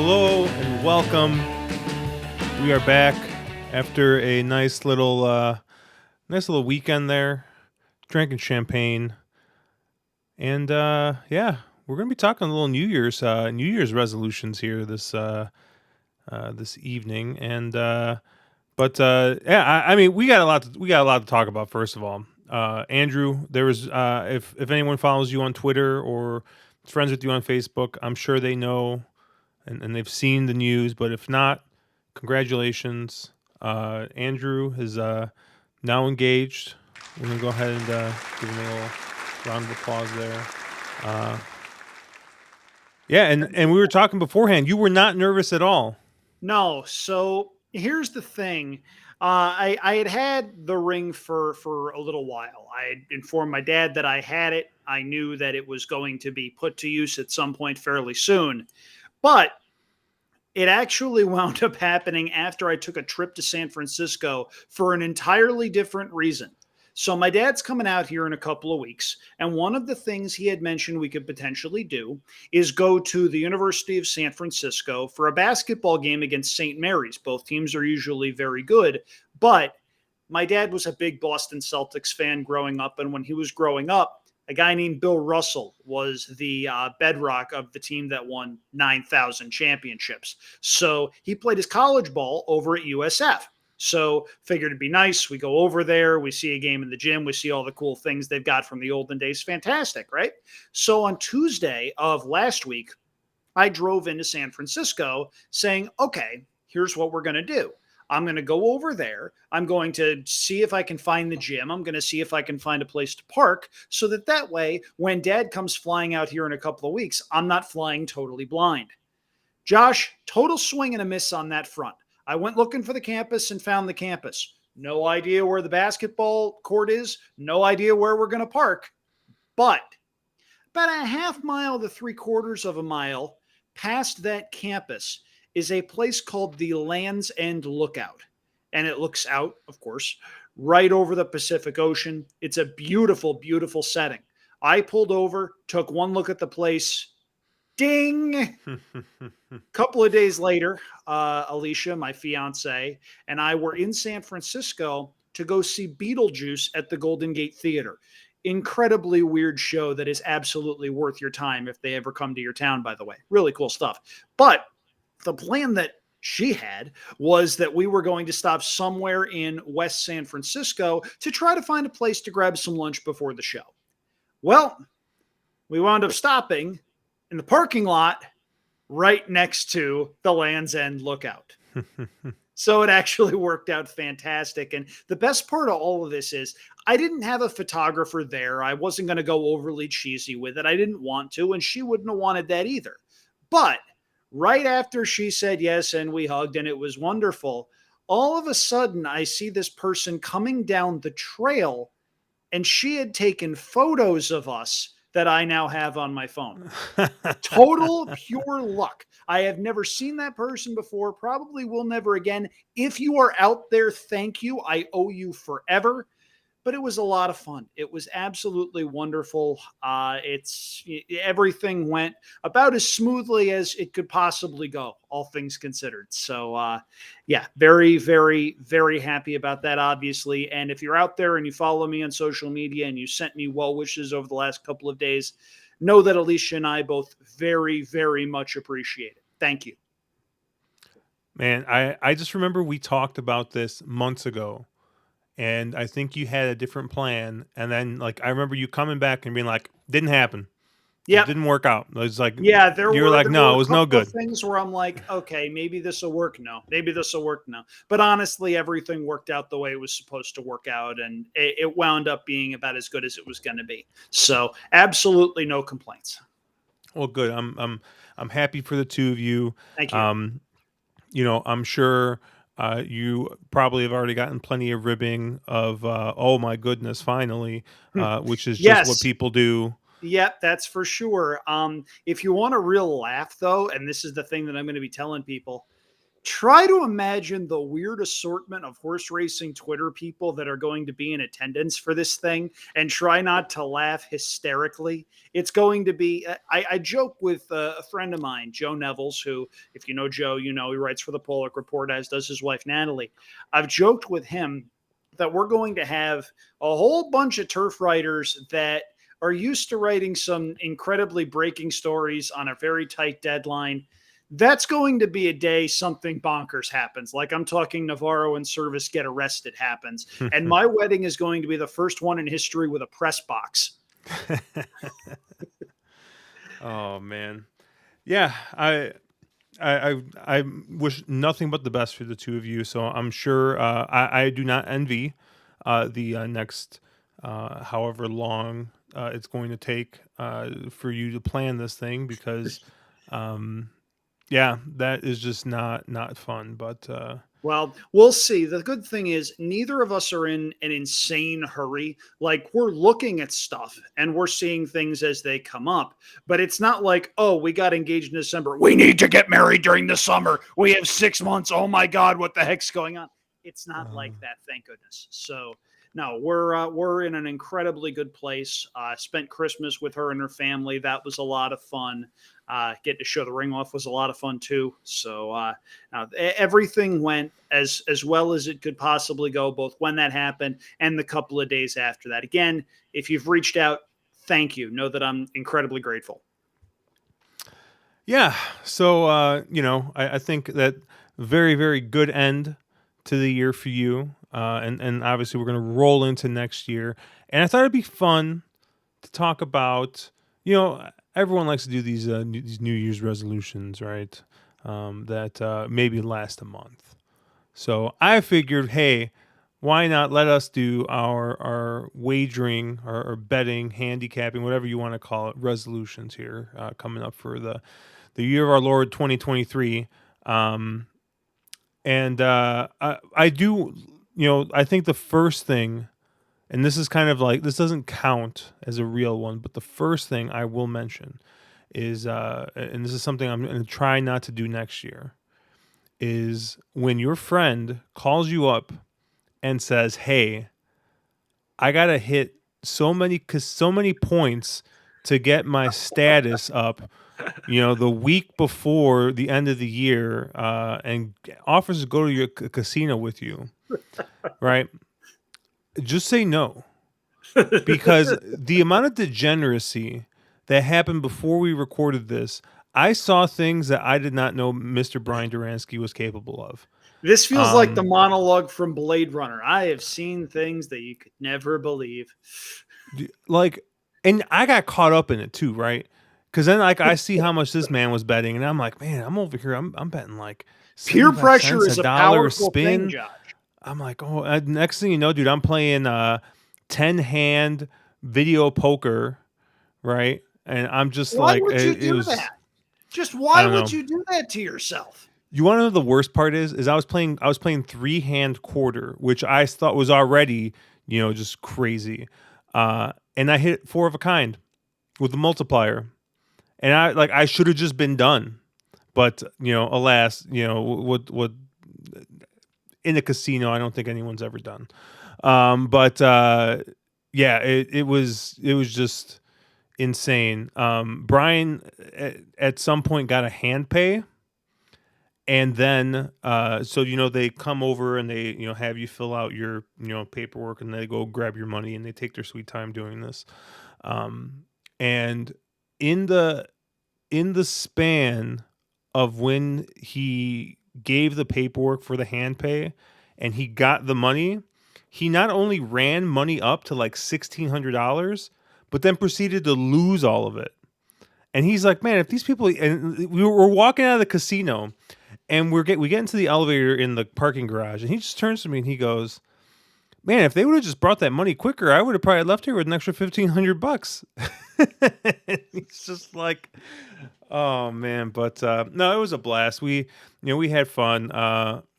Hello and welcome. We are back after a nice little weekend there, drinking champagne, and we're gonna be talking a little New Year's resolutions here this evening, and I mean we got a lot to talk about. First of all, Andrew, there was if anyone follows you on Twitter or is friends with you on Facebook, I'm sure they know and they've seen the news. But if not, congratulations. Andrew is now engaged. We're going to go ahead and give him a little round of applause there. Uh, yeah, and we were talking beforehand. You were not nervous at all. No. So here's the thing. I had had the ring for a little while. I had informed my dad that I had it. I knew that it was going to be put to use at some point fairly soon. But it actually wound up happening after I took a trip to San Francisco for an entirely different reason. So, my dad's coming out here in a couple of weeks. And one of the things he had mentioned we could potentially do is go to the University of San Francisco for a basketball game against St. Mary's. Both teams are usually very good. But my dad was a big Boston Celtics fan growing up. And when he was growing up, a guy named Bill Russell was the bedrock of the team that won 9,000 championships. So he played his college ball over at USF. So figured it'd be nice. We go over there, we see a game in the gym, we see all the cool things they've got from the olden days. Fantastic, right? So on Tuesday of last week, I drove into San Francisco saying, okay, here's what we're going to do. I'm going to go over there. I'm going to see if I can find the gym. I'm going to see if I can find a place to park so that way, when dad comes flying out here in a couple of weeks, I'm not flying totally blind. Josh, total swing and a miss on that front. I went looking for the campus and found the campus. No idea where the basketball court is. No idea where we're going to park. But about a half mile to three quarters of a mile past that campus is a place called the Land's End Lookout. And it looks out, of course, right over the Pacific Ocean. It's a beautiful, beautiful setting. I pulled over, took one look at the place. Ding! Couple of days later, Alicia, my fiance, and I were in San Francisco to go see Beetlejuice at the Golden Gate Theater. Incredibly weird show that is absolutely worth your time if they ever come to your town, by the way. Really cool stuff. But the plan that she had was that we were going to stop somewhere in West San Francisco to try to find a place to grab some lunch before the show. Well, we wound up stopping in the parking lot right next to the Land's End Lookout. So it actually worked out fantastic. And the best part of all of this is I didn't have a photographer there. I wasn't going to go overly cheesy with it. I didn't want to, and she wouldn't have wanted that either. But right after she said yes and we hugged and it was wonderful, all of a sudden I see this person coming down the trail and she had taken photos of us that I now have on my phone. Total pure luck. I have never seen that person before, probably will never again. If you are out there, thank you. I owe you forever. But it was a lot of fun. It was absolutely wonderful. Everything went about as smoothly as it could possibly go, all things considered. So, yeah, very, very, very happy about that, obviously. And if you're out there and you follow me on social media and you sent me well wishes over the last couple of days, know that Alicia and I both very, very much appreciate it. Thank you. Man, I just remember we talked about this months ago, and I think you had a different plan. And then, like, I remember you coming back and being like, "Didn't happen. It Yep. didn't work out." It was like Yeah, you were like, there "No, were it a was no couple of good." things where I'm like, okay, maybe this will work now. Maybe this will work now. But honestly, everything worked out the way it was supposed to work out, and it wound up being about as good as it was going to be. So, absolutely no complaints. Well, good. I'm happy for the two of you. Thank you. Um, I'm sure you probably have already gotten plenty of ribbing of "Oh my goodness, finally," which is just what Yes. people do. Yep, that's for sure. If you want a real laugh, though, and this is the thing that I'm going to be telling people, Try to imagine the weird assortment of horse racing Twitter people that are going to be in attendance for this thing, and try not to laugh hysterically. It's going to be, I joke with a friend of mine, Joe Nevels, who, if you know Joe, you know he writes for the Pollock Report, as does his wife, Natalie. I've joked with him that we're going to have a whole bunch of turf writers that are used to writing some incredibly breaking stories on a very tight deadline. That's going to be a day something bonkers happens. Like, I'm talking Navarro and Service get arrested happens. And my wedding is going to be the first one in history with a press box. Oh man, yeah. I wish nothing but the best for the two of you. So I'm sure I do not envy the next however long it's going to take for you to plan this thing because yeah, that is just not fun. But Well, we'll see. The good thing is, neither of us are in an insane hurry. Like, we're looking at stuff and we're seeing things as they come up. But it's not like, oh, we got engaged in December. We need to get married during the summer. We have 6 months. Oh my God, what the heck's going on? It's not like that, thank goodness. So, no, we're in an incredibly good place. Spent Christmas with her and her family. That was a lot of fun. Getting to show the ring off was a lot of fun too. So everything went as well as it could possibly go, both when that happened and the couple of days after that. Again, if you've reached out, thank you. Know that I'm incredibly grateful. yeah, so I think that very good end to the year for you, and obviously we're gonna roll into next year. And I thought it'd be fun to talk about, everyone likes to do these New Year's resolutions, right? That maybe last a month. So I figured, hey, why not let us do our wagering or betting, handicapping, whatever you want to call it, resolutions here coming up for the year of our Lord 2023. Um, and I do, I think the first thing, and this is kind of like, this doesn't count as a real one, but the first thing I will mention is, and this is something I'm going to try not to do next year, is when your friend calls you up and says, "Hey, I gotta hit so many points to get my status up." The week before the end of the year, and offers to go to your casino with you, right? Just say no, because the amount of degeneracy that happened before we recorded this, I saw things that I did not know Mr. Brian Duransky was capable of. This feels like the Um, monologue from Blade Runner. I have seen things that you could never believe. like, and I got caught up in it too, right? Because then, like, I see how much this man was betting, and I'm like, man, I'm over here, I'm betting like Peer 75 pressure cents, a is a dollar a powerful thing, spin. Josh. I'm like, oh, next thing you know, dude, I'm playing 10 hand video poker, right? And I'm just Why like, would you it do was, that? Just I why don't would know. you do that to yourself? You want to know the worst part is I was playing 3 hand quarter, which I thought was already, just crazy. And I hit 4 of a kind with the multiplier. And I should have just been done. But, alas, what in a casino, I don't think anyone's ever done. But yeah, it was just insane. Brian at some point got a hand pay, and then so they come over and they have you fill out your paperwork, and they go grab your money, and they take their sweet time doing this. And in the span of when he gave the paperwork for the hand pay and he got the money, he not only ran money up to like $1,600, but then proceeded to lose all of it. And he's like, man, if these people, and we're walking out of the casino, and we get into the elevator in the parking garage, and he just turns to me and he goes, man, if they would have just brought that money quicker, I would have probably left here with an extra $1,500. He's just like, oh man, but no, it was a blast. We had fun.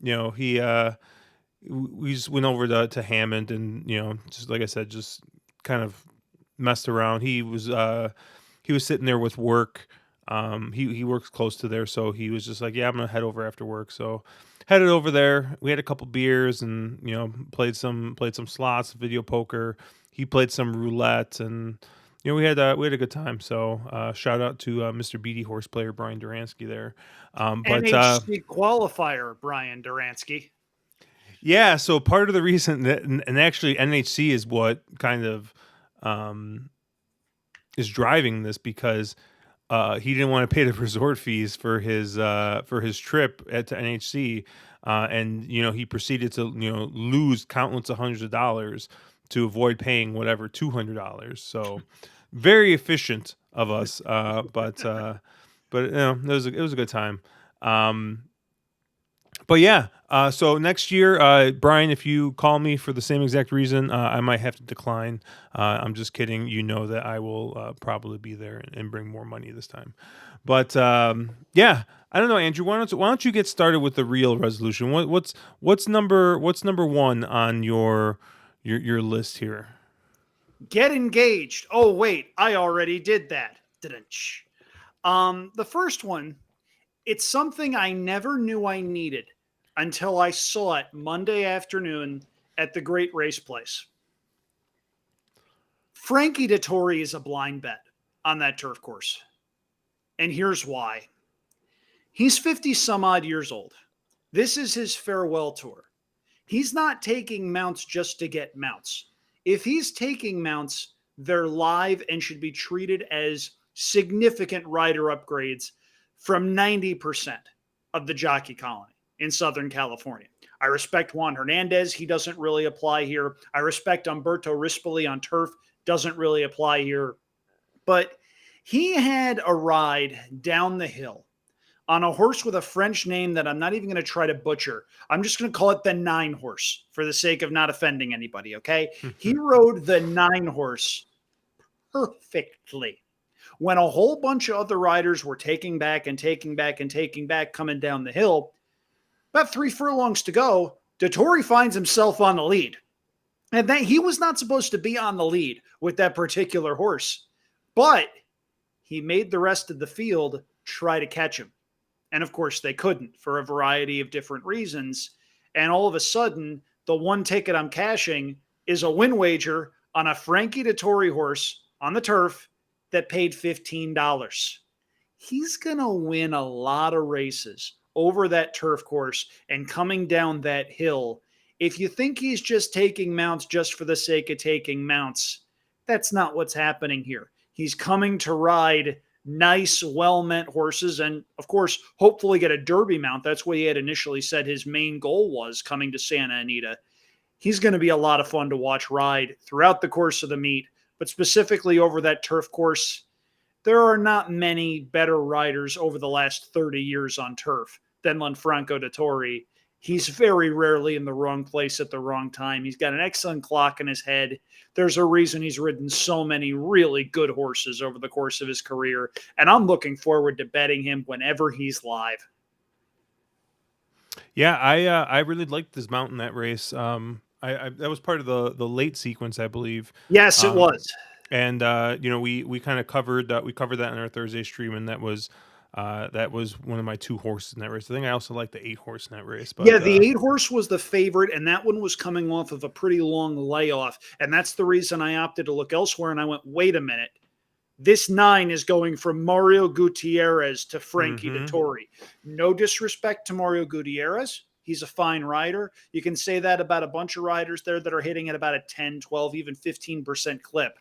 We just went over to Hammond, and just like I said, just kind of messed around. He was sitting there with work, He works close to there, so he was just like, "Yeah, I'm gonna head over after work." So headed over there. We had a couple beers and played some slots, video poker. He played some roulette, and we had a good time. So shout out to Mr. Beatty horse player Brian Duransky there. But NHC qualifier, Brian Duransky. Yeah, so part of the reason that, and actually NHC is what kind of um, is driving this, because he didn't want to pay the resort fees for his trip to NHC, and he proceeded to lose countless of hundreds of dollars to avoid paying whatever $200. So very efficient of us, but it was a good time. Um, but yeah, so next year, Brian, if you call me for the same exact reason, I might have to decline. I'm just kidding. You know that I will probably be there and bring more money this time. But yeah, I don't know, Andrew. Why don't you get started with the real resolution? What's number one on your list here? Get engaged. Oh, wait, I already did that. Didn't. The first one, it's something I never knew I needed until I saw it Monday afternoon at the Great Race Place. Frankie Dettori is a blind bet on that turf course. And here's why. He's 50 some odd years old. This is his farewell tour. He's not taking mounts just to get mounts. If he's taking mounts, they're live and should be treated as significant rider upgrades from 90% of the jockey colony in Southern California. I respect Juan Hernandez. He doesn't really apply here. I respect Umberto Rispoli on turf. Doesn't really apply here. But he had a ride down the hill on a horse with a French name that I'm not even going to try to butcher. I'm just going to call it the 9 horse for the sake of not offending anybody, okay? He rode the 9 horse perfectly. When a whole bunch of other riders were taking back and taking back and taking back coming down the hill, about 3 furlongs to go, Dettori finds himself on the lead. And that he was not supposed to be on the lead with that particular horse, but he made the rest of the field try to catch him. And of course, they couldn't for a variety of different reasons. And all of a sudden, the one ticket I'm cashing is a win wager on a Frankie Dettori horse on the turf that paid $15. He's going to win a lot of races over that turf course and coming down that hill. If you think he's just taking mounts just for the sake of taking mounts, that's not what's happening here. He's coming to ride nice, well-meant horses and, of course, hopefully get a Derby mount. That's what he had initially said his main goal was coming to Santa Anita. He's going to be a lot of fun to watch ride throughout the course of the meet, but specifically over that turf course. There are not many better riders over the last 30 years on turf than Lanfranco Dettori. He's very rarely in the wrong place at the wrong time. He's got an excellent clock in his head. There's a reason he's ridden so many really good horses over the course of his career, and I'm looking forward to betting him whenever he's live. Yeah, I really liked this mount in that race. I that was part of the late sequence, I believe. Yes, it Um, was. and we kind of covered that in our Thursday stream, and that was one of my 2 horses in that race. I think I also like the 8 horse in that race, Yeah, but the 8 horse was the favorite, and that one was coming off of a pretty long layoff. And that's the reason I opted to look elsewhere. And I went, wait a minute. This 9 is going from Mario Gutierrez to Frankie hmm Dettori. No disrespect to Mario Gutierrez. He's a fine rider. You can say that about a bunch of riders there that are hitting at about a 10, 12, even 15% clip.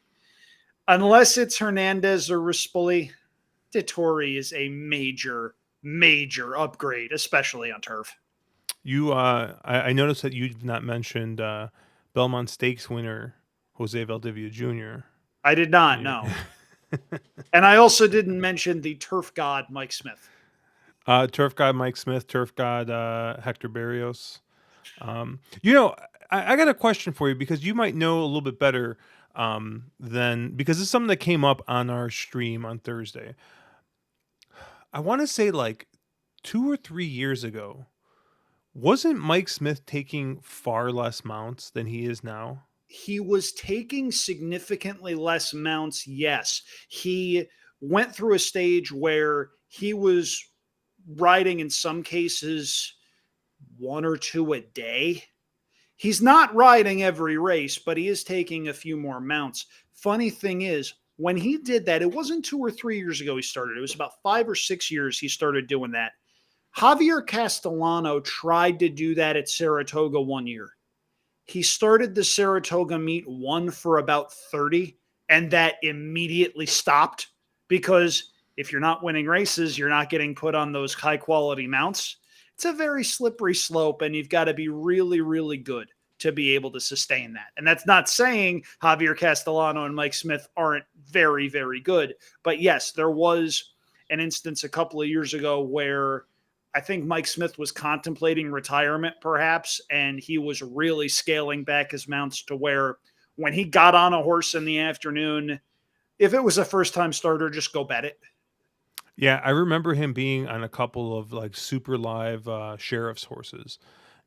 Unless it's Hernandez or Rispoli, Dettori is a major, major upgrade, especially on turf. I noticed that you've not mentioned Belmont Stakes winner Jose Valdivia Jr. I did not Yeah. know. And I also didn't mention the turf god, Mike Smith. Turf God Mike Smith, Turf God Hector Barrios. I got a question for you, because you might know a little bit better than, because it's something that came up on our stream on Thursday. I want to say like 2 or 3 years ago, wasn't Mike Smith taking far less mounts than he is now? He was taking significantly less mounts, yes. He went through a stage where he was riding in some cases one or two a day. He's not riding every race, but he is taking a few more mounts. Funny thing is, when he did that, it wasn't 2 or 3 years ago he started. It was about 5 or 6 years he started doing that. Javier Castellano tried to do that at Saratoga one year. He started the Saratoga meet, won for about 30, and that immediately stopped because if you're not winning races, you're not getting put on those high quality mounts. It's a very slippery slope, and you've got to be really, really good to be able to sustain that. And that's not saying Javier Castellano and Mike Smith aren't very, very good. But yes, there was an instance a couple of years ago where I think Mike Smith was contemplating retirement, perhaps, and he was really scaling back his mounts to where when he got on a horse in the afternoon, if it was a first time starter, just go bet it. Yeah, I remember him being on a couple of like super live sheriff's horses.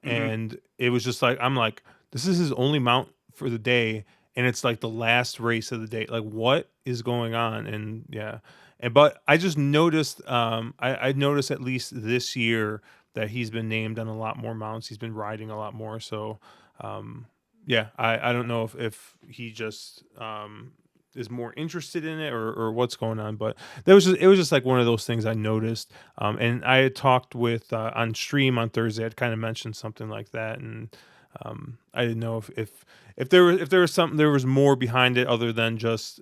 Mm-hmm. And it was just like I'm like, this is his only mount for the day, and it's like the last race of the day. Like, what is going on? And yeah. And but I just noticed I noticed at least this year that he's been named on a lot more mounts. He's been riding a lot more. So um yeah, I don't know if he just is more interested in it or what's going on, but it was just like one of those things I noticed. And I had talked with on stream on Thursday. I'd kind of mentioned something like that, and I didn't know if there was something, there was more behind it other than just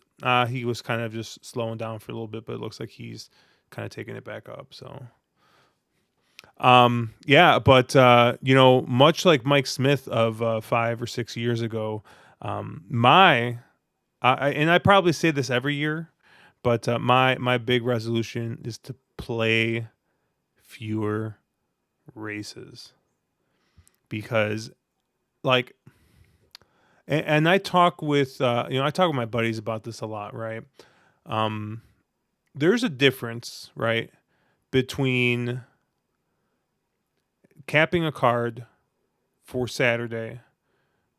he was kind of just slowing down for a little bit, but it looks like he's kind of taking it back up. So yeah, but much like Mike Smith of 5 or 6 years ago, my and I probably say this every year, but my big resolution is to play fewer races because like and I talk with I talk with my buddies about this a lot, right? Um, there's a difference, right, between capping a card for Saturday,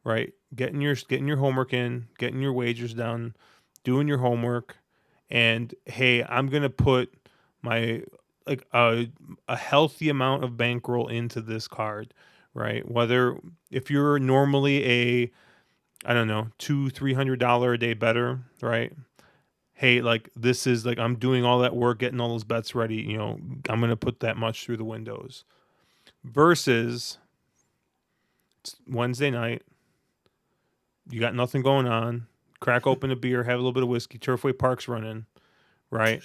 right? Getting your homework in, getting your wagers done, doing your homework, and hey, I'm gonna put my like a healthy amount of bankroll into this card, right? Whether if you're normally a I don't know $200-300 a day better, right? Hey, like this is like I'm doing all that work, getting all those bets ready. I'm gonna put that much through the windows versus Wednesday night. You got nothing going on. Crack open a beer, have a little bit of whiskey. Turfway Park's running, right?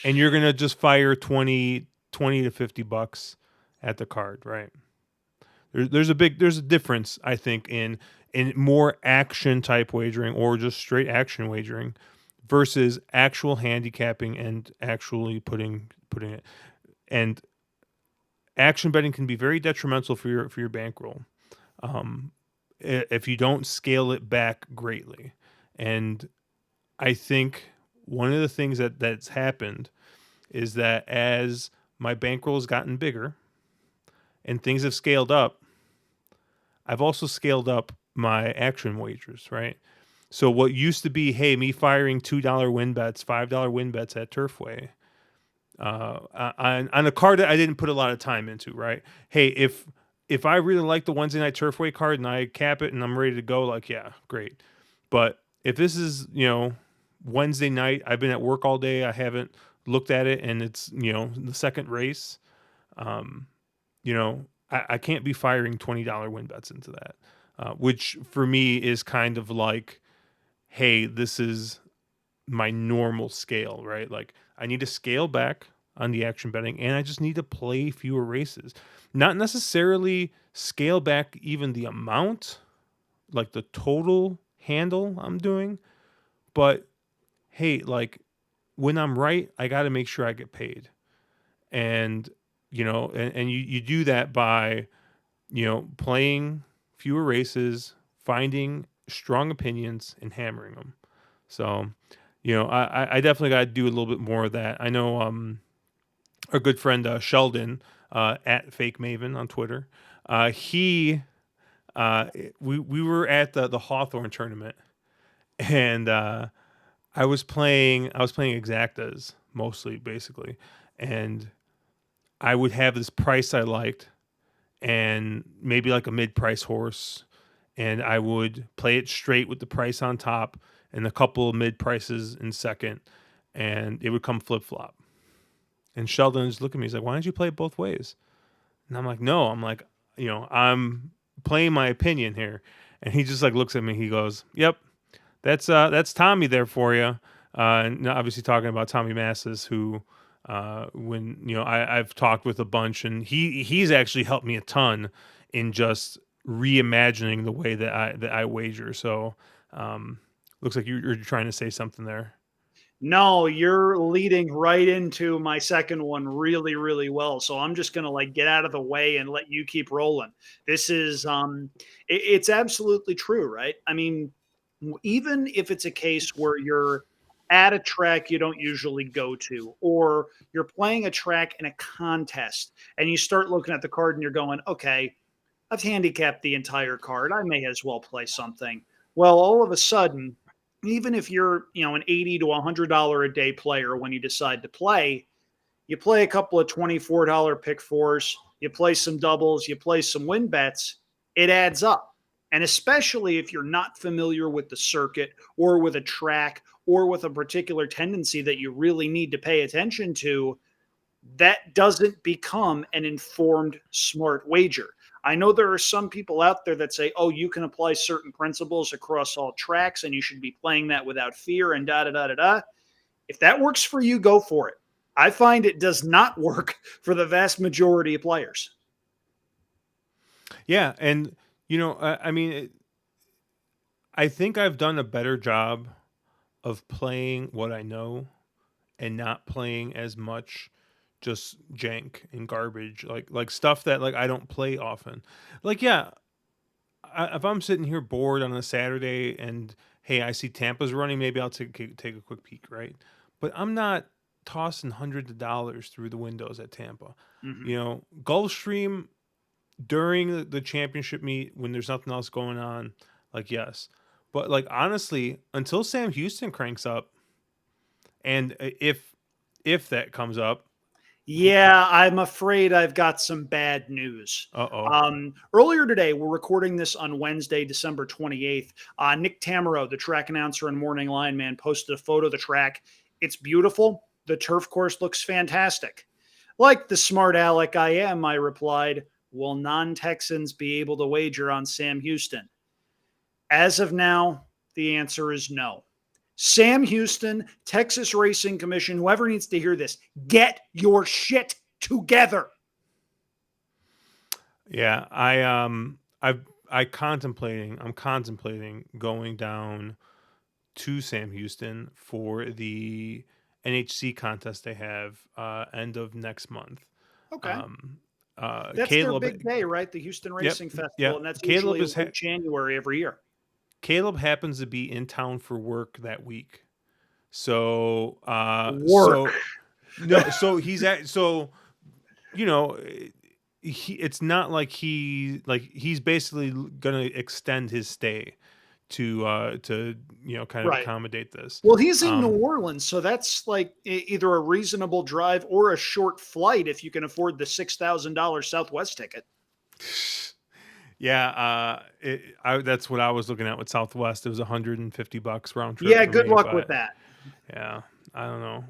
And you're gonna just fire 20 to $50 at the card, right? There's a difference, I think, in more action type wagering or just straight action wagering versus actual handicapping and actually putting it. And action betting can be very detrimental for your bankroll. Um, if you don't scale it back greatly. And I think one of the things that's happened is that as my bankroll has gotten bigger and things have scaled up, I've also scaled up my action wagers, right? So what used to be, hey, me firing $2 win bets, $5 win bets at Turfway, on a card that I didn't put a lot of time into, right? Hey, if I really like the Wednesday night Turfway card and I cap it and I'm ready to go, like yeah, great. But if this is Wednesday night, I've been at work all day, I haven't looked at it, and it's the second race, um, I can't be firing $20 win bets into that, which for me is kind of like, hey, this is my normal scale, right? Like I need to scale back on the action betting and I just need to play fewer races. Not necessarily scale back even the amount, like the total handle I'm doing, but hey, like when I'm right, I got to make sure I get paid. And and you do that by playing fewer races, finding strong opinions and hammering them. So, I definitely got to do a little bit more of that. I know our good friend Sheldon at Fake Maven on Twitter. He we were at the Hawthorne tournament, and I was playing exactas mostly, basically, and I would have this price I liked, and maybe like a mid-price horse, and I would play it straight with the price on top and a couple of mid prices in second, and it would come flip flop. And Sheldon just looked at me. He's like, "Why don't you play it both ways?" And I'm like, "No." I'm like, I'm playing my opinion here. And he just like looks at me. He goes, "Yep, that's Tommy there for you." And obviously talking about Tommy Massis, who, when I've talked with a bunch, and he's actually helped me a ton in just reimagining the way that I wager. So, um, looks like you're trying to say something there. No, you're leading right into my second one really, really well. So I'm just gonna like get out of the way and let you keep rolling. This is it's absolutely true, right? I mean, even if it's a case where you're at a track you don't usually go to, or you're playing a track in a contest and you start looking at the card and you're going, okay, I've handicapped the entire card. I may as well play something. Well, all of a sudden, even if you're, an 80 to $100 a day player when you decide to play, you play a couple of $24 pick fours, you play some doubles, you play some win bets, it adds up. And especially if you're not familiar with the circuit or with a track or with a particular tendency that you really need to pay attention to, that doesn't become an informed, smart wager. I know there are some people out there that say, oh, you can apply certain principles across all tracks and you should be playing that without fear and da da da da da. If that works for you, go for it. I find it does not work for the vast majority of players. Yeah, and I mean, I think I've done a better job of playing what I know and not playing as much just jank and garbage, like stuff that like I don't play often. Like, yeah, if I'm sitting here bored on a Saturday and hey, I see Tampa's running, maybe I'll take a quick peek, right? But I'm not tossing hundreds of dollars through the windows at Tampa. Mhm. Gulfstream during the championship meet when there's nothing else going on, like, yes. But like, honestly, until Sam Houston cranks up, and if that comes up, Yeah, I'm afraid I've got some bad news. uh-oh. Earlier today, we're recording this on Wednesday, December 28th. Nick Tamaro, the track announcer and morning line man, posted a photo of the track. It's beautiful. The turf course looks fantastic. Like the smart aleck I am, I replied, will non Texans be able to wager on Sam Houston? As of now, the answer is no. Sam Houston, Texas Racing Commission, whoever needs to hear this, get your shit together. Yeah, I'm contemplating going down to Sam Houston for the NHC contest they have end of next month. Okay. Um That's their Caleb big day, right? The Houston Yep, Racing Festival. yep. And that's Caleb usually is late January every year. Caleb happens to be in town for work that week. So Work. no, so he's at so you know it's not like he's basically gonna extend his stay to kind of Right. accommodate this. Well, he's in New Um Orleans, so that's like either a reasonable drive or a short flight if you can afford the $6,000 Southwest ticket. yeah, that's what I was looking at with Southwest. It was $150 round trip Yeah, for good me, luck with but that. yeah, I don't know.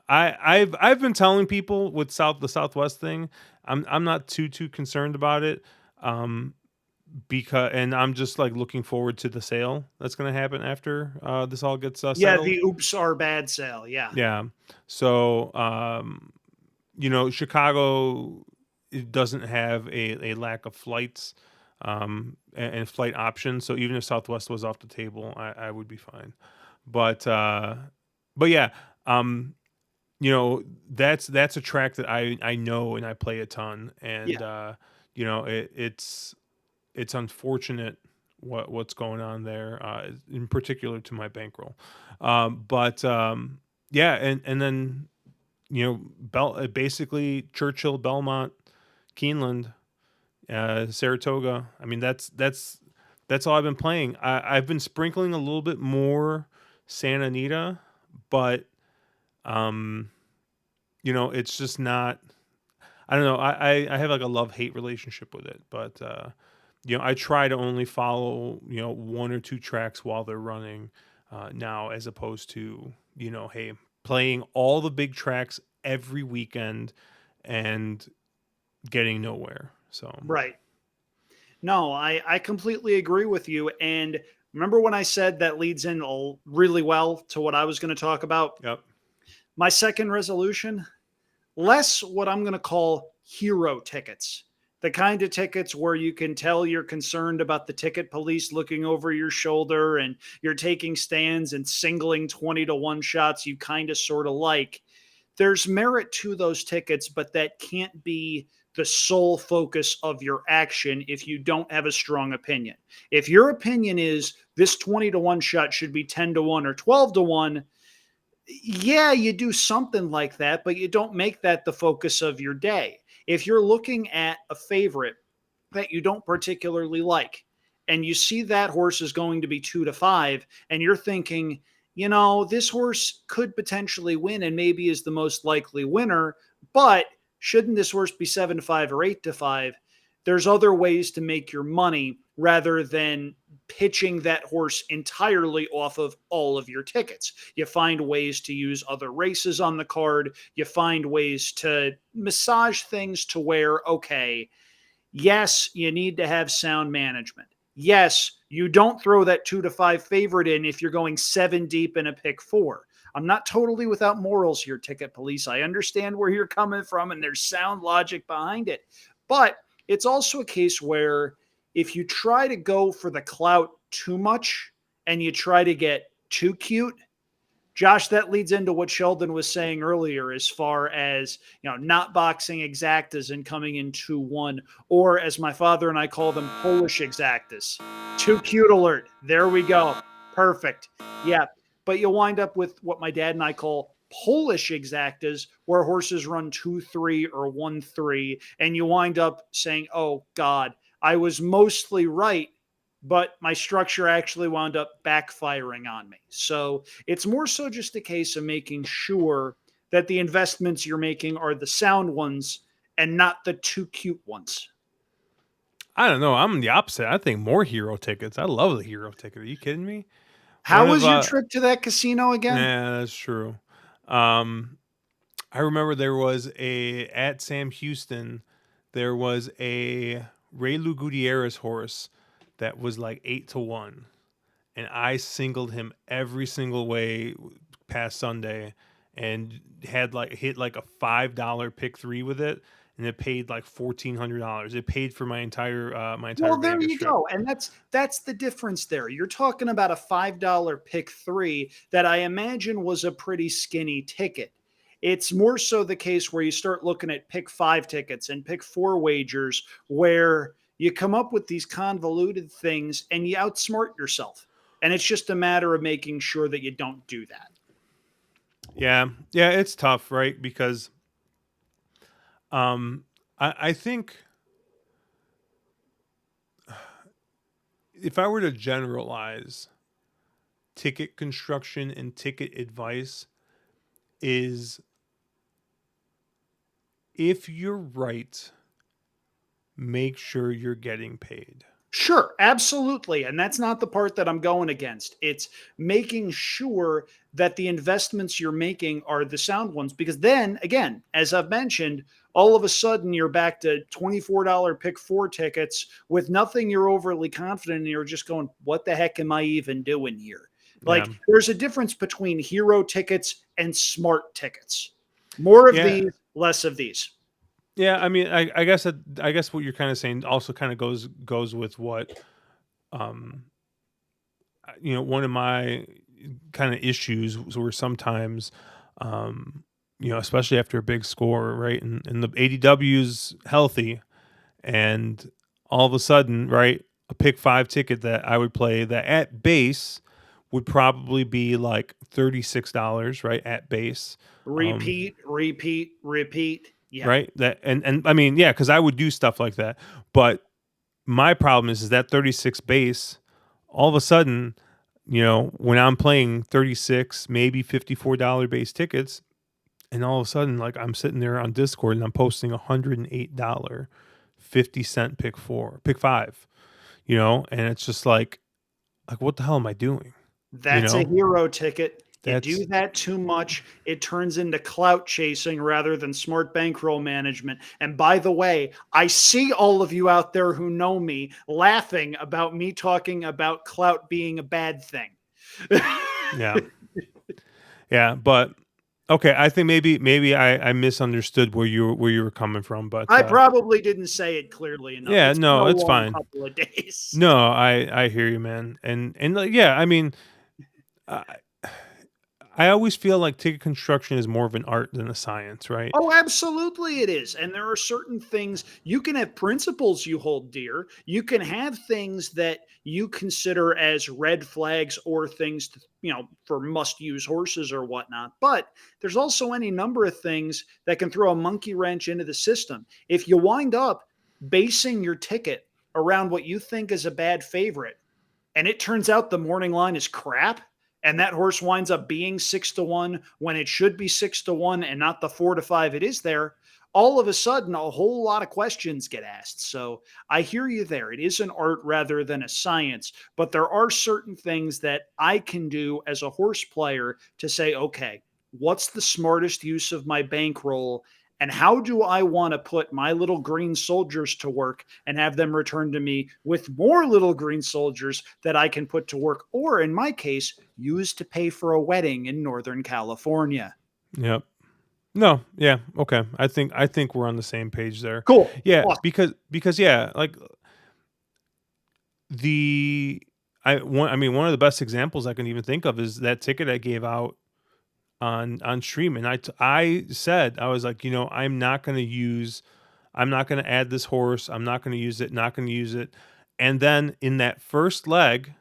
I've been telling people with the Southwest thing, I'm not too concerned about it. Um because and I'm just like looking forward to the sale that's going to happen after this all gets Yeah, settled. the oops are bad sale. Yeah. Yeah. So Chicago, it doesn't have a lack of flights and flight options. So even if Southwest was off the table, I would be fine. But but yeah, um that's a track that I know and I play a ton, Yeah. and it's unfortunate what's going on there, in particular to my bankroll. But yeah, and then basically Churchill, Belmont, Keeneland, Saratoga. I mean that's all I've been playing. I've been sprinkling a little bit more Santa Anita, but um, it's just not. I don't know. I have like a love hate relationship with it, but I try to only follow one or two tracks while they're running now, as opposed to hey, playing all the big tracks every weekend and getting nowhere. So Right. No, I completely agree with you. And remember when I said that leads in really well to what I was going to talk about? yep, My second resolution, less what I'm going to call hero tickets. The kind of tickets where you can tell you're concerned about the ticket police looking over your shoulder and you're taking stands and singling 20 to 1 shots you kind of sort of like. There's merit to those tickets, but that can't be the sole focus of your action if you don't have a strong opinion. If your opinion is this 20 to 1 shot should be 10 to 1 or 12 to 1, yeah, you do something like that, but you don't make that the focus of your day. If you're looking at a favorite that you don't particularly like, and you see that horse is going to be 2 to 5, and you're thinking, this horse could potentially win and maybe is the most likely winner, but shouldn't this horse be 7 to 5 or 8 to 5? There's other ways to make your money rather than pitching that horse entirely off of all of your tickets. You find ways to use other races on the card. You find ways to massage things to where, okay, yes, you need to have sound management. Yes, you don't throw that 2 to 5 favorite in if you're going 7 deep in a pick 4. I'm not totally without morals here, ticket police. I understand where you're coming from and there's sound logic behind it. But it's also a case where if you try to go for the clout too much and you try to get too cute, Josh, that leads into what Sheldon was saying earlier, as far as not boxing exactas and coming in 2-1, or as my father and I call them, Polish exactas. Too cute alert. There we go. Perfect. Yeah, but you'll wind up with what my dad and I call Polish exactas, where horses run 2-3 or 1-3, and you wind up saying, "Oh God, I was mostly right." But my structure actually wound up backfiring on me. So it's more so just a case of making sure that the investments you're making are the sound ones and not the too cute ones. I don't know. I'm the opposite. I think more hero tickets. I love the hero ticket. Are you kidding me? How One of was your trip to that casino again? yeah, that's true. Um, I remember there was at Sam Houston, there was a Ray Lu Gutierrez horse that was like 8 to 1, and I singled him every single way past Sunday, and had like hit like a $5 pick three with it, and it paid like $1,400. It paid for my entire Well, there Vegas you trip. go. And that's the difference there. You're talking about a $5 pick 3 that I imagine was a pretty skinny ticket. It's more so the case where you start looking at pick 5 tickets and pick 4 wagers where you come up with these convoluted things and you outsmart yourself. And it's just a matter of making sure that you don't do that. Yeah, yeah, it's tough, right? Because um, I think if I were to generalize, ticket construction and ticket advice is, if you're right, make sure you're getting paid. Sure, absolutely. And that's not the part that I'm going against. It's making sure that the investments you're making are the sound ones. Because then, again, as I've mentioned, all of a sudden you're back to $24 pick 4 tickets with nothing you're overly confident in. You're just going, what the heck am I even doing here? Yeah, Like, there's a difference between hero tickets and smart tickets. More of yeah, these, less of these. yeah. I mean, I guess what you're kind of saying also kind of goes with what um one of my kind of issues were sometimes, um, especially after a big score, right? And the ADW's healthy, and all of a sudden, right, a pick five ticket that I would play that at base would probably be like $36, right? At base. Um, Repeat, repeat, repeat. Yeah. right. That and I mean, yeah, because I would do stuff like that. But my problem is that 36 base, all of a sudden, when I'm playing 36, maybe $54 base tickets, and all of a sudden, like, I'm sitting there on Discord and I'm posting $108 50-cent pick five, and it's just like what the hell am I doing? You That's a know? hero ticket. You do That's that too much, it turns into clout chasing rather than smart bankroll management. And by the way, I see all of you out there who know me laughing about me talking about clout being a bad thing. yeah. Yeah, but okay, I think maybe I misunderstood where you were coming from, but I probably didn't say it clearly enough. yeah, It's been a no, it's long fine. couple of days. No, I hear you, man. And like, yeah, I mean, I I always feel like ticket construction is more of an art than a science, right? Oh, absolutely it is. And there are certain things you can have principles you hold dear. You can have things that you consider as red flags or things to, for must use horses or whatnot. But there's also any number of things that can throw a monkey wrench into the system. If you wind up basing your ticket around what you think is a bad favorite, and it turns out the morning line is crap, and that horse winds up being 6-1 when it should be 6-1 and not the 4-5 it is there, all of a sudden a whole lot of questions get asked. So I hear you there. It is an art rather than a science, but there are certain things that I can do as a horse player to say, okay, what's the smartest use of my bankroll, and how do I want to put my little green soldiers to work and have them return to me with more little green soldiers that I can put to work, or in my case, use to pay for a wedding in Northern California. Yep. No, yeah, okay. I think we're on the same page there. Cool. Yeah, Awesome. because yeah, like the I mean one of the best examples I can even think of is that ticket I gave out on stream, and I said, I was like, I'm not going to add this horse, I'm not going to use it, not going to use it. And then in that first leg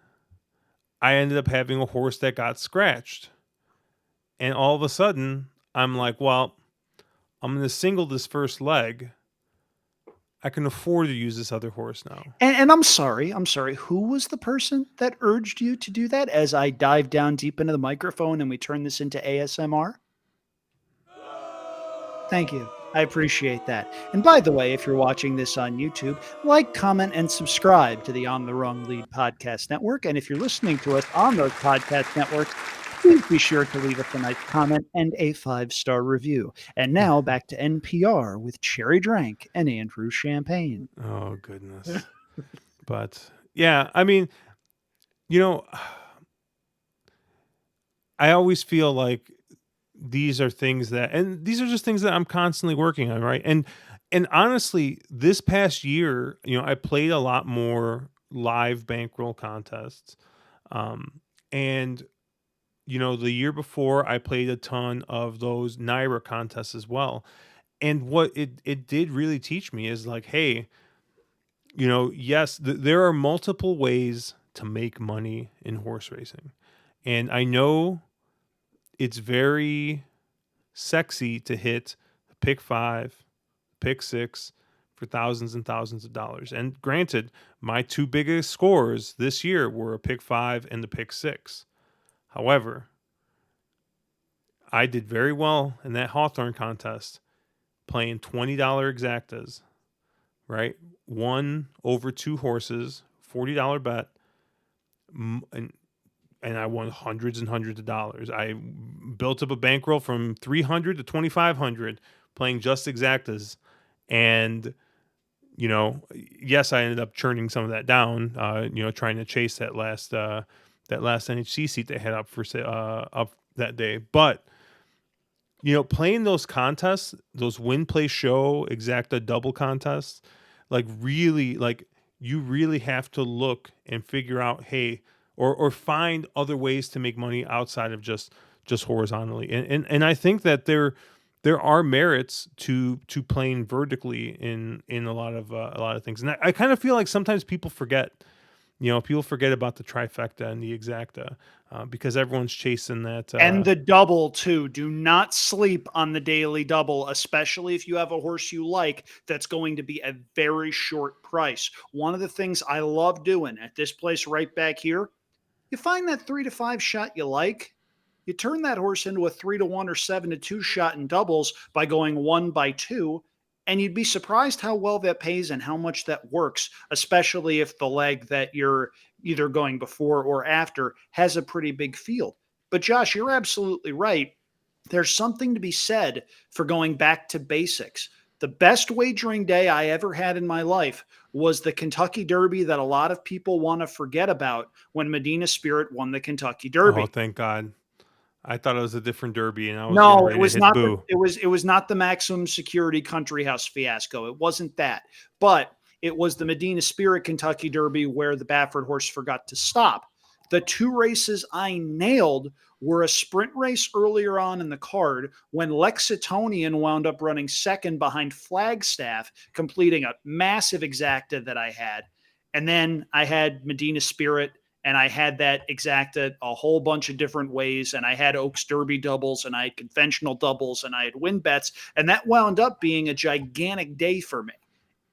I ended up having a horse that got scratched, and all of a sudden I'm like, well, I'm going to single this first leg, I can afford to use this other horse now. And I'm sorry. I'm sorry. Who was the person that urged you to do that as I dive down deep into the microphone and we turn this into ASMR? Thank you. I appreciate that. And by the way, if you're watching this on YouTube, like, comment, and subscribe to the On the Wrong Lead Podcast Network. And if you're listening to us on those podcast networks, please be sure to leave us a nice comment and a 5-star review. And now back to NPR with Cherry Drank and Andrew Champagne. Oh goodness. But yeah, I mean, you know, I always feel like these are just things that I'm constantly working on, right? And honestly, this past year, I played a lot more live bankroll contests. And the year before I played a ton of those Naira contests as well. And what it did really teach me is like, hey, yes, there are multiple ways to make money in horse racing. And I know it's very sexy to hit the pick five, pick six for thousands and thousands of dollars. And granted, my two biggest scores this year were a pick five and the pick six. However, I did very well in that Hawthorne contest playing $20 exactas, right? One over two horses, $40 bet, and I won hundreds and hundreds of dollars. I built up a bankroll from 300 to 2,500 playing just exactas, and yes, I ended up churning some of that down. Trying to chase that last NHC seat they had up that day, but. Playing those contests, those win, play, show, exacta double contests, like really, like you really have to look and figure out, hey, or find other ways to make money outside of just horizontally. And I think that there are merits to playing vertically in a lot of things. And I kind of feel like sometimes people forget. People forget about the trifecta and the exacta because everyone's chasing that. And the double, too. Do not sleep on the daily double, especially if you have a horse you like that's going to be a very short price. One of the things I love doing at this place right back here, You find that 3 to 5 shot you like, you turn that horse into a 3 to 1 or 7 to 2 shot in doubles by going 1 by 2. And you'd be surprised how well that pays and how much that works, especially if the leg that you're either going before or after has a pretty big field. But Josh, you're absolutely right. There's something to be said for going back to basics. The best wagering day I ever had in my life was the Kentucky Derby that a lot of people want to forget about when Medina Spirit won the Kentucky Oh, Derby. thank God. I thought it was a different Derby, and I was getting No, it ready to was hit not the boo. it was not the maximum security country house fiasco. It wasn't that. But it was the Medina Spirit Kentucky Derby where the Baffert horse forgot to stop. The two races I nailed were a sprint race earlier on in the card when Lexitonian wound up running second behind Flagstaff, completing a massive exacta that I had. And then I had Medina Spirit and I had that exacta a whole bunch of different ways. And I had Oaks Derby doubles, and I had conventional doubles, and I had win bets, and that wound up being a gigantic day for me.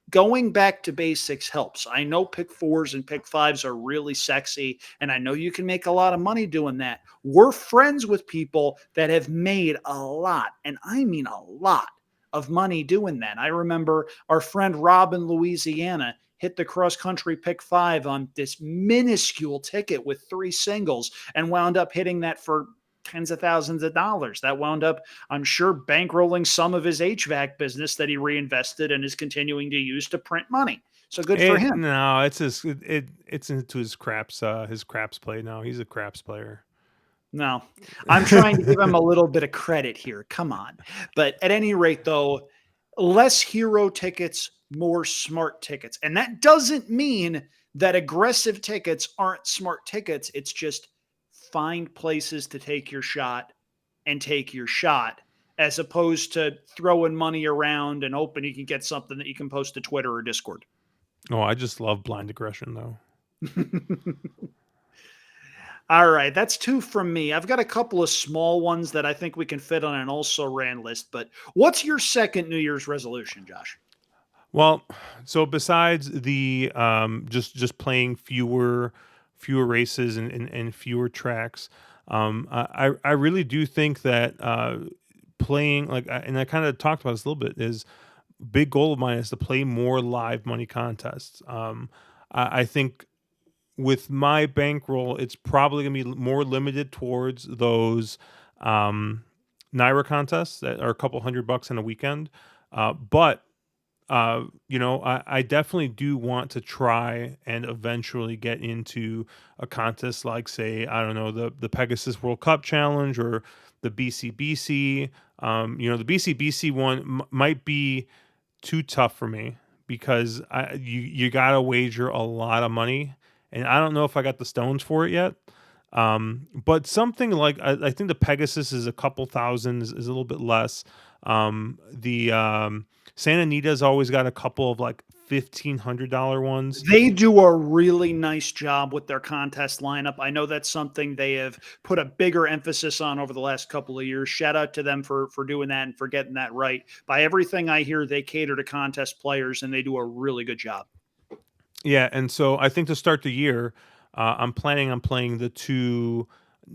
Going back to basics helps. I know pick fours and pick fives are really sexy, and I know you can make a lot of money doing that. We're friends with people that have made a lot, and I mean a lot of money doing that. I remember our friend Rob in Louisiana hit the cross country pick five on this minuscule ticket with 3 singles and wound up hitting that for tens of thousands of dollars. That wound up, I'm sure, bankrolling some of his HVAC business that he reinvested and is continuing to use to print money. So good for him. No, it's it's into his craps play now. He's a craps player. No, I'm trying to give him a little bit of credit here. Come on. But at any rate, though, less hero tickets, more smart tickets. And that doesn't mean that aggressive tickets aren't smart tickets. It's just find places to take your shot and take your shot, as opposed to throwing money around and hoping you can get something that you can post to Twitter or Discord. Oh, I just love blind aggression though. All right, that's two from me. I've got a couple of small ones that I think we can fit on an also ran list. But what's your second New Year's resolution, Josh? Well, so besides the just playing fewer races and fewer tracks, I really do think that playing and I kind of talked about this a little bit, is big goal of mine is to play more live money contests. I think with my bankroll, it's probably gonna be more limited towards those um, Naira contests that are a couple $100 in a weekend. But I definitely do want to try and eventually get into a contest like, say, I don't know, the Pegasus World Cup Challenge or the BCBC. The BCBC one might be too tough for me because you gotta wager a lot of money, and I don't know if I got the stones for it yet. But something like I think the Pegasus is a couple thousand, is a little bit less. The Santa Anita's always got a couple of like $1,500 ones. They do a really nice job with their contest lineup. I know that's something they have put a bigger emphasis on over the last couple of years. Shout out to them for doing that and for getting that right. By everything I hear, they cater to contest players and they do a really good job. Yeah, and so I think to start the year, I'm planning on playing the two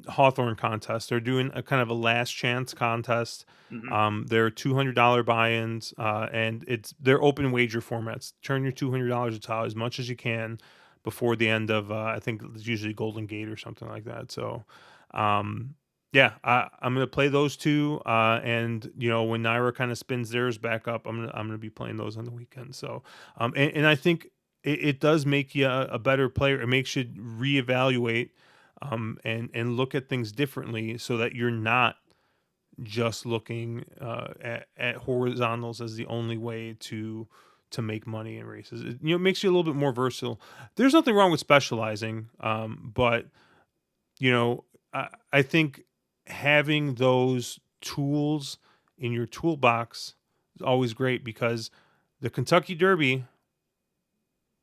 Hawthorne contests. They're doing a kind of a last chance contest. Mhm. They're $200 buy-ins, and they're open wager formats. Turn your $200 out as much as you can before the end of I think it's usually Golden Gate or something like that. So, yeah, I'm gonna play those two, and when Naira kind of spins theirs back up, I'm gonna be playing those on the weekend. So, and I think it does make you a better player. It makes you reevaluate and look at things differently so that you're not just looking at horizontals as the only way to make money in races. It makes you a little bit more versatile. There's nothing wrong with specializing, but I think having those tools in your toolbox is always great because the Kentucky Derby,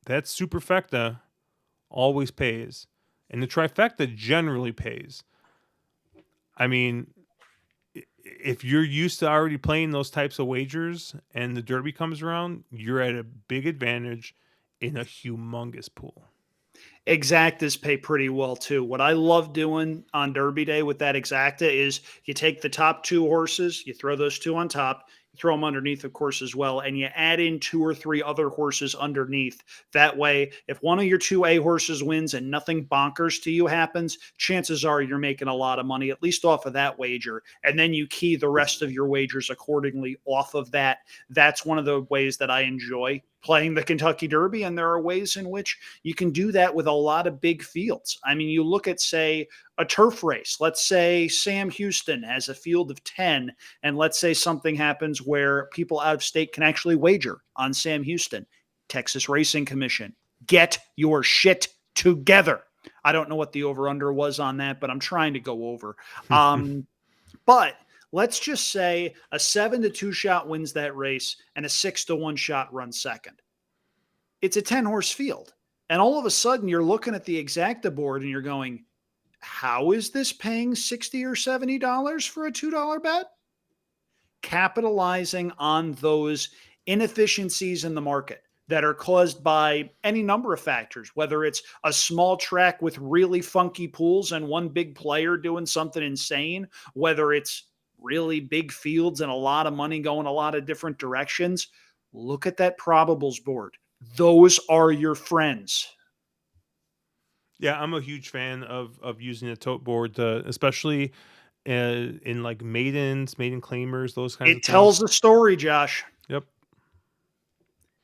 that superfecta always pays, and the trifecta generally pays. I mean, if you're used to already playing those types of wagers and the Derby comes around, you're at a big advantage in a humongous pool. Exactas pay pretty well too. What I love doing on Derby Day with that exacta is you take the top two horses, you throw those two on top, you throw them underneath, of course, as well, and you add in two or three other horses underneath. That way, if one of your two A horses wins and nothing bonkers to you happens, chances are you're making a lot of money, at least off of that wager. And then you key the rest of your wagers accordingly off of that. That's one of the ways that I enjoy playing the Kentucky Derby. And there are ways in which you can do that with a lot of big fields. I mean, you look at, say, a turf race. Let's say Sam Houston has a field of 10, and let's say something happens where people out of state can actually wager on Sam Houston. Texas Racing Commission, get your shit together. I don't know what the over-under was on that, but I'm trying to go over. But let's just say a 7-2 shot wins that race and a 6-1 shot runs second. It's a 10-horse field. And all of a sudden, you're looking at the exacta board and you're going, how is this paying $60 or $70 for a $2 bet? Capitalizing on those inefficiencies in the market that are caused by any number of factors, whether it's a small track with really funky pools and one big player doing something insane, whether it's really big fields and a lot of money going a lot of different directions. Look at that probables board. Those are your friends. Yeah, I'm a huge fan of using a tote board, especially in like maidens, maiden claimers, those kinds of It things. tells a story, Josh. Yep.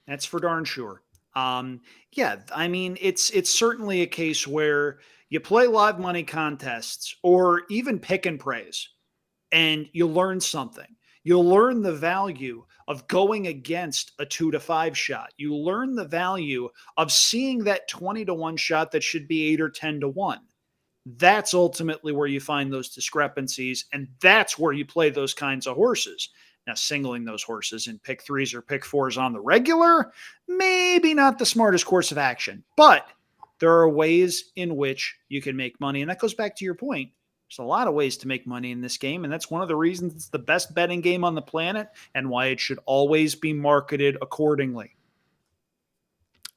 That's for darn sure. Yeah, I mean, it's certainly a case where you play live money contests or even pick and praise, and you learn something. You'll learn the value of going against a 2-5 shot. You learn the value of seeing that 20-1 shot that should be 8 or 10-1. That's ultimately where you find those discrepancies, and that's where you play those kinds of horses. Now, singling those horses in pick threes or pick fours on the regular, maybe not the smartest course of action, but there are ways in which you can make money. And that goes back to your point. There's a lot of ways to make money in this game, and that's one of the reasons it's the best betting game on the planet and why it should always be marketed accordingly.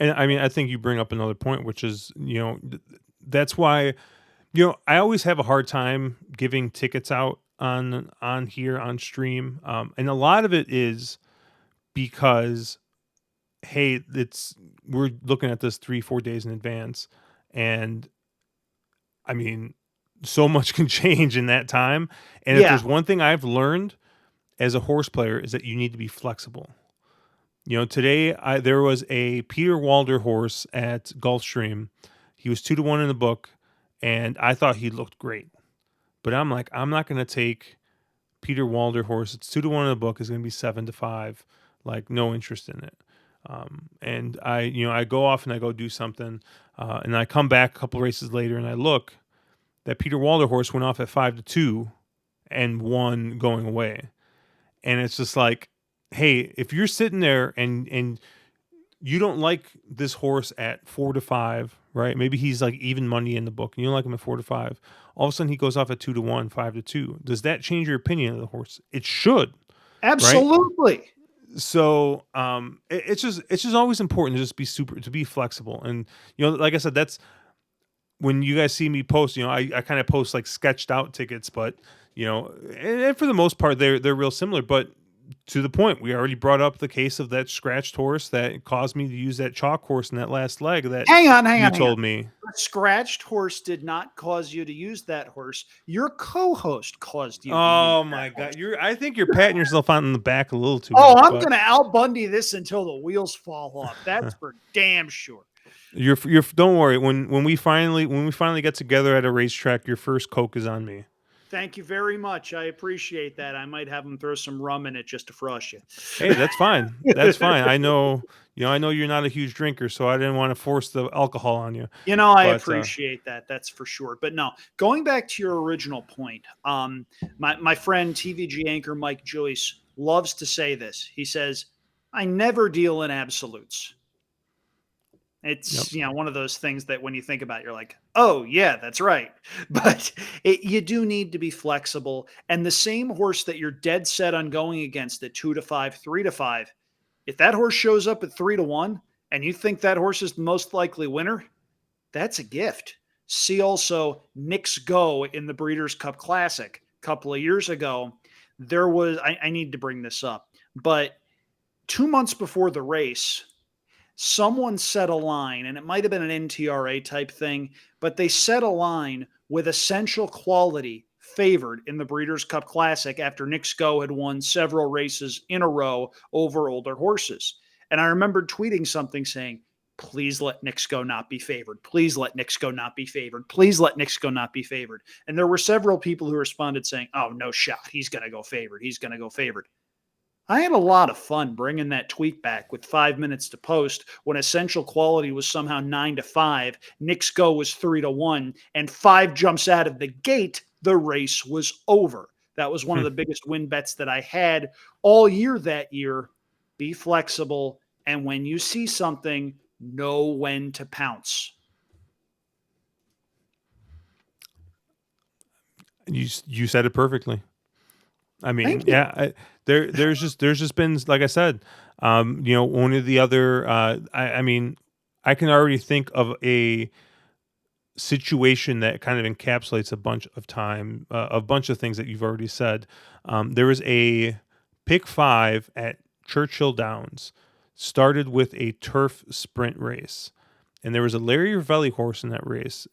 And I mean, I think you bring up another point, which is, that's why, I always have a hard time giving tickets out on here on stream, and a lot of it is because, hey, we're looking at this 3-4 days in advance, and I mean, so much can change in that time. And if Yeah. there's one thing I've learned as a horse player is that you need to be flexible. Today there was a Peter Walder horse at Gulfstream. He was 2-1 in the book, and I thought he looked great. But I'm like, I'm not going to take Peter Walder horse. It's 2-1 in the book. Is going to be 7-5. Like, no interest in it. And I go off and I go do something, and I come back a couple races later and I look. That Peter Walder horse went off at 5-2 and won going away. And it's just like, hey, if you're sitting there and you don't like this horse at 4-5, right? Maybe he's like even money in the book and you don't like him at 4-5. All of a sudden he goes off at 2-1, 5-2. Does that change your opinion of the horse? It should. Absolutely. Right? So it's just always important to just be flexible. And like I said, that's when you guys see me post, I kind of post like sketched out tickets, but and for the most part they're real similar. But to the point, we already brought up the case of that scratched horse that caused me to use that chalk horse in that last leg. That hang on, you told me. The scratched horse did not cause you to use that horse. Your co-host caused you. Oh my God! I think you're patting yourself on the back a little too much. much. I'm gonna Al Bundy this until the wheels fall off. That's for damn sure. You're don't worry. When we finally get together at a racetrack, your first Coke is on me. Thank you very much. I appreciate that. I might have them throw some rum in it just to frost you. Hey, that's fine. That's fine. I know you're not a huge drinker, so I didn't want to force the alcohol on you. I appreciate that. That's for sure. But no, going back to your original point, my friend TVG anchor Mike Joyce loves to say this. He says, "I never deal in absolutes." It's, one of those things that when you think about it, you're like, oh, yeah, that's right. But you do need to be flexible. And the same horse that you're dead set on going against at 2-5, 3-5, if that horse shows up at 3-1 and you think that horse is the most likely winner, That's a gift. See also Knicks Go in the Breeders' Cup Classic a couple of years ago. There was, I need to bring this up, but 2 months before the race, someone set a line, and it might have been an NTRA type thing, but they set a line with Essential Quality favored in the Breeders' Cup Classic after Knicks Go had won several races in a row over older horses. And I remember tweeting something saying, please let Knicks Go not be favored. Please let Knicks Go not be favored. Please let Knicks Go not be favored. And there were several people who responded saying, oh, no shot. He's going to go favored. He's going to go favored. I had a lot of fun bringing that tweet back with 5 minutes to post when Essential Quality was somehow 9-5, Knicks Go was 3-1, and 5 jumps out of the gate, the race was over. That was one of the biggest win bets that I had all year that year. Be flexible, and when you see something, know when to pounce. You said it perfectly. I mean, Thank you. yeah, there's just been, like I said, one of the other. I mean, I can already think of a situation that kind of encapsulates a bunch of time, a bunch of things that you've already said. There was a pick 5 at Churchill Downs, started with a turf sprint race, and there was a Larry Ravelli horse in that race.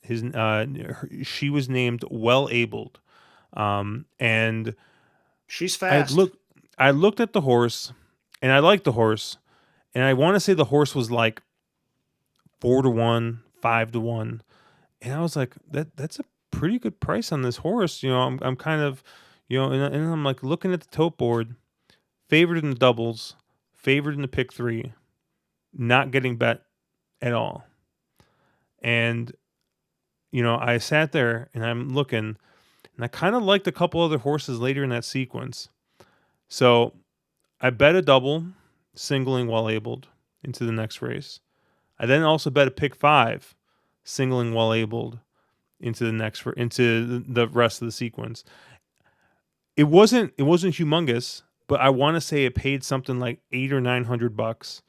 She was named Well Abled, and She's I fast. looked I looked at the horse, and I liked the horse, and I want to say the horse was like 4-1, 5-1, and I was like, that's a pretty good price on this horse. I'm kind of, and I'm like looking at the tote board, favored in the doubles, favored in the pick 3, not getting bet at all, and I sat there and I'm looking, and I kind of liked a couple other horses later in that sequence, so I bet a double, singling Well Abled into the next race. I then also bet a pick 5, singling Well Abled into the rest of the sequence. It wasn't humongous, but I want to say it paid something like $800 or $900,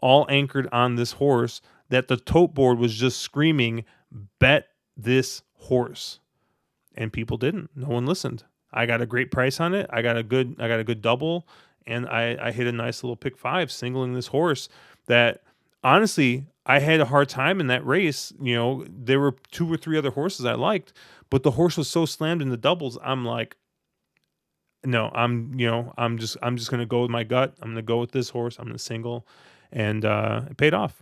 all anchored on this horse that the tote board was just screaming, bet this horse, and people didn't. No one listened. I got a great price on it. I got a good double, and I hit a nice little pick 5 singling this horse that honestly I had a hard time in that race. There were 2 or 3 other horses I liked, but the horse was so slammed in the doubles. I'm like, no, I'm just gonna go with my gut. I'm gonna go with this horse. I'm gonna single, and it paid off.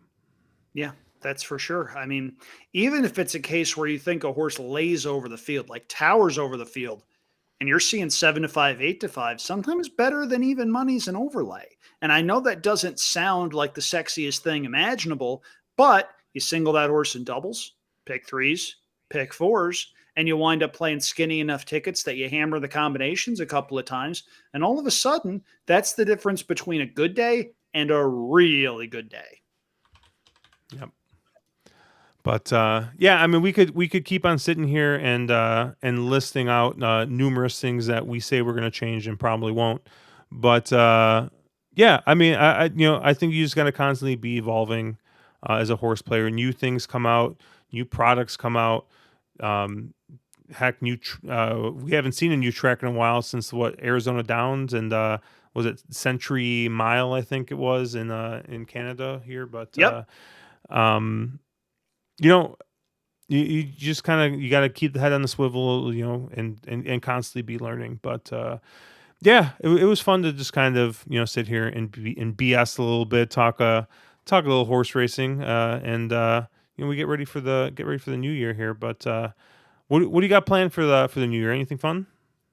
Yeah, that's for sure. I mean, even if it's a case where you think a horse lays over the field, like towers over the field, and you're seeing 7-5, 8-5, sometimes better than even money's an overlay. And I know that doesn't sound like the sexiest thing imaginable, but you single that horse in doubles, pick 3s, pick 4s, and you wind up playing skinny enough tickets that you hammer the combinations a couple of times. And all of a sudden, that's the difference between a good day and a really good day. Yep. But yeah, I mean, we could keep on sitting here and listing out numerous things that we say we're going to change and probably won't. But yeah, I mean, I think you just got to constantly be evolving as a horse player. New things come out, new products come out. Um, Heck, we haven't seen a new track in a while since what, Arizona Downs, and was it Century Mile? I think it was in Canada here, but. Yep. Um, you know, you just kind of, you got to keep the head on the swivel, and constantly be learning. But yeah, it was fun to just kind of sit here and BS a little bit, talk a little horse racing, and we get ready for the new year here. But what do you got planned for the new year? Anything fun?